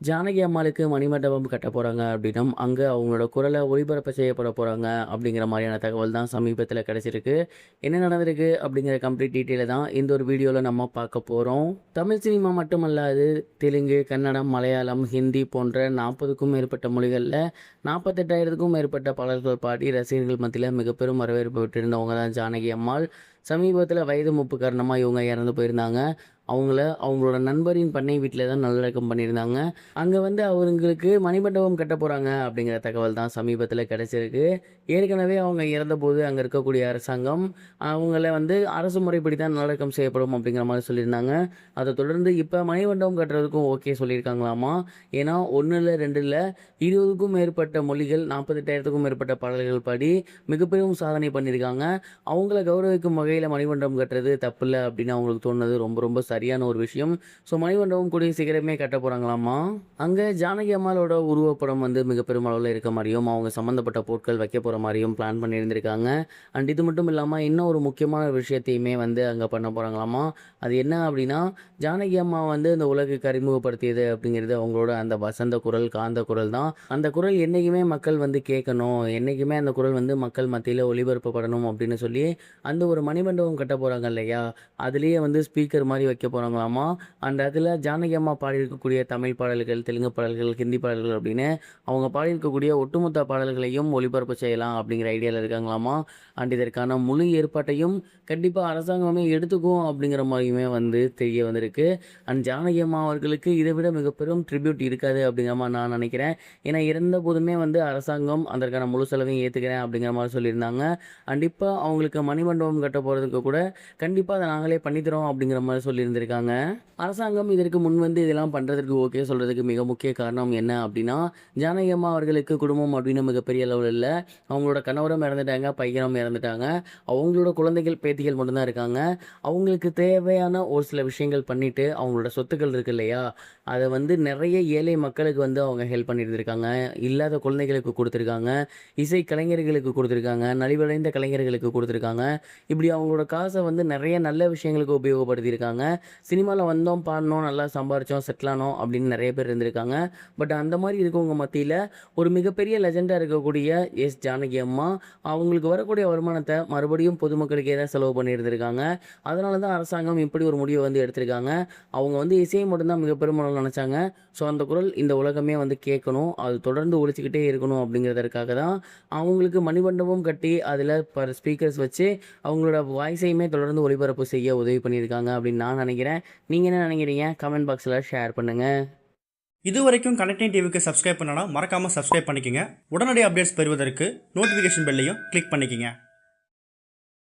ஜானகி அம்மாளுக்கு மணிமண்டபம் கட்ட போகிறாங்க அப்படின்னும் அங்கே அவங்களோட குரலை ஒளிபரப்பு செய்யப்பட போகிறாங்க அப்படிங்கிற மாதிரியான தகவல் தான் சமீபத்தில் கிடச்சிருக்கு. என்ன நடந்திருக்கு அப்படிங்கிற கம்ப்ளீட் டீட்டெயிலை தான் இந்த ஒரு வீடியோவில் நம்ம பார்க்க போகிறோம். தமிழ் சினிமா மட்டுமல்லாது தெலுங்கு, கன்னடம், மலையாளம், ஹிந்தி போன்ற 40க்கும் மேற்பட்ட மொழிகளில் 48,000க்கும் மேற்பட்ட பாடல்கள் பாடி ரசிகர்கள் மத்தியில் மிக பெரும் வரவேற்பு விட்டிருந்தவங்க தான் ஜானகி அம்மாள். சமீபத்தில் வயது மூப்பு காரணமாக இவங்க இறந்து போயிருந்தாங்க. அவங்களோட நண்பரின் பண்ணை வீட்டில் தான் நல்லடக்கம் பண்ணியிருந்தாங்க. அங்கே அவங்களுக்கு மணிமண்டபம் கட்ட போகிறாங்க அப்படிங்கிற தகவல் தான் சமீபத்தில் கிடச்சிருக்கு. ஏற்கனவே அவங்க இறந்தபோது அங்கே இருக்கக்கூடிய அரசாங்கம் அவங்கள அரசு முறைப்படி தான் நல்லடக்கம் செய்யப்படும் அப்படிங்கிற மாதிரி சொல்லியிருந்தாங்க. அதை தொடர்ந்து இப்போ மணிமண்டபம் கட்டுறதுக்கும் ஓகே சொல்லியிருக்காங்களாமா. ஏன்னா 1 இல்லை 2 இல்லை 20க்கும் மேற்பட்ட மொழிகள் 48,000க்கும் மேற்பட்ட பாடல்கள் பாடி மிகப்பெரும் சாதனை பண்ணியிருக்காங்க. அவங்கள கௌரவிக்கும் வகையில் மணிமண்டபம் கட்டுறது தப்பில்லை அப்படின்னு அவங்களுக்கு தோணுது ரொம்ப ரொம்ப சரியான ஒரு விஷயம். ஸோ மணிமண்டபம் கூடிய சீக்கிரமே கட்ட போகிறாங்களாமா. அங்கே ஜானகி அம்மாளோட உருவப்படம் மிக பெரும் அளவில் இருக்க மாதிரியும் அவங்க சம்மந்தப்பட்ட பொருட்கள் வைக்க போகிற மாதிரியும் பிளான் பண்ணியிருந்திருக்காங்க. அண்ட் இது மட்டும் இல்லாமல் இன்னும் ஒரு முக்கியமான விஷயத்தையுமே அங்கே பண்ண போகிறாங்களாமா. அது என்ன அப்படின்னா, ஜானகி அம்மா இந்த உலகுக்கு அறிமுகப்படுத்தியது அப்படிங்கிறது அவங்களோட அந்த வசந்த குரல், காந்த குரல் தான். அந்த குரல் என்றைக்குமே மக்கள் கேட்கணும், என்றைக்குமே அந்த குரல் மக்கள் மத்தியில் ஒளிபரப்பப்படணும் அப்படின்னு சொல்லி அந்த ஒரு மணிமண்டபம் கட்ட போகிறாங்க இல்லையா, அதுலேயே ஸ்பீக்கர் மாதிரி வைக்க போகிறாங்களாமா. அண்ட் அதில் ஜானகி அம்மா பாடியிருக்கக்கூடிய தமிழ் பாடல்கள், தெலுங்கு பாடல்கள், ஹிந்தி பாடல்கள் அப்படின்னு அவங்க பாடியிருக்கக்கூடிய ஒட்டுமொத்த பாடல்களையும் ஒளிபரப்பு செய்யலாம் அப்படிங்கிற ஐடியாவில் இருக்காங்களாமா. அண்ட் இதற்கான முழு ஏற்பாட்டையும் கண்டிப்பாக அரசாங்கமே எடுத்துக்கும் அப்படிங்கிற மாதிரியுமே தெரிய வந்திருக்கு. அண்ட் ஜானகி அம்மா அவர்களுக்கு இதை விட மிக பெரும் ட்ரிபியூட் இருக்காது அப்படிங்கிற மாதிரி நான் நினைக்கிறேன். ஏன்னா இறந்த போதுமே அரசாங்கம் அதற்கான முழு செலவையும் ஏற்றுக்கிறேன் அப்படிங்கிற மாதிரி சொல்லியிருந்தாங்க. அண்ட் இப்போ அவங்களுக்கு மணிமண்டபம் கட்ட போகிறதுக்கு கூட கண்டிப்பாக அதை நாங்களே பண்ணித்தரோம் அப்படிங்கிற மாதிரி சொல்லியிருந்திருக்காங்க. அரசாங்கம் இதற்கு இதெல்லாம் பண்ணுறதுக்கு ஓகே சொல்கிறதுக்கு மிக முக்கிய காரணம் என்ன அப்படின்னா, ஜானகி அம்மா அவர்களுக்கு குடும்பம் அப்படின்னு மிகப்பெரிய அளவில் இல்லை. அவங்களோட கணவரும் இறந்துட்டாங்க, பையனும் இறந்துட்டாங்க. அவங்களோட குழந்தைகள், பேத்திகள் மட்டும்தான் இருக்காங்க. அவங்களுக்கு தேவையான ஒரு சில விஷயங்கள் பண்ணிவிட்டு அவங்களோட சொத்துக்கள் இருக்குது இல்லையா, அதை நிறைய ஏழை மக்களுக்கு அவங்க ஹெல்ப் பண்ணியிருந்திருக்காங்க. இல்லாத குழந்தைகளுக்கு கொடுத்துருக்காங்க, இசை கலைஞர்களுக்கு கொடுத்துருக்காங்க, நலிவடைந்த கலைஞர்களுக்கு கொடுத்துருக்காங்க. இப்படி அவங்களோட காசை நிறைய நல்ல விஷயங்களுக்கு உபயோகப்படுத்தியிருக்காங்க. சினிமாவில் வந்தோம், பாடினோம், நல்லா சம்பாரித்தோம், செட்டிலானோம் அப்படின்னு நிறைய பேர் இருந்திருக்காங்க. பட் அந்த மாதிரி இருக்கவங்க மத்தியில் ஒரு மிகப்பெரிய லெஜெண்டாக இருக்கக்கூடிய ஜானகி அம்மா அவங்களுக்கு வரக்கூடிய வருமானத்தை மறுபடியும் பொதுமக்களுக்கே தான் செலவு பண்ணியிருந்திருக்காங்க. அதனால தான் அரசாங்கம் இப்படி ஒரு முடிவை எடுத்திருக்காங்க. அவங்க இசையை மட்டும்தான் மிக பெருமளவு நினச்சாங்க. ஸோ அந்த குரல் இந்த உலகமே கேட்கணும், அது தொடர்ந்து ஒழிச்சிக்கிட்டே இருக்கணும் அப்படிங்கிறதுக்காக தான் அவங்களுக்கு மணிமண்டபம் கட்டி அதில் ஸ்பீக்கர்ஸ் வச்சு அவங்களோட வாய்ஸையுமே தொடர்ந்து ஒளிபரப்பு செய்ய உதவி பண்ணியிருக்காங்க அப்படின்னு நான் நினைக்கிறேன். நீங்கள் என்ன நினைக்கிறீங்க? கமெண்ட் பாக்ஸில் ஷேர் பண்ணுங்கள். இது வரைக்கும் கனெக்டிங் டிவிக்கு சப்ஸ்கிரைப் பண்ணனா மறக்காமல் சப்ஸ்கிரைப் பண்ணிக்கங்க. உடனடி அப்டேட்ஸ் பெறுவதற்கு நோட்டிஃபிகேஷன் பெல்லையும் கிளிக் பண்ணிக்கங்க.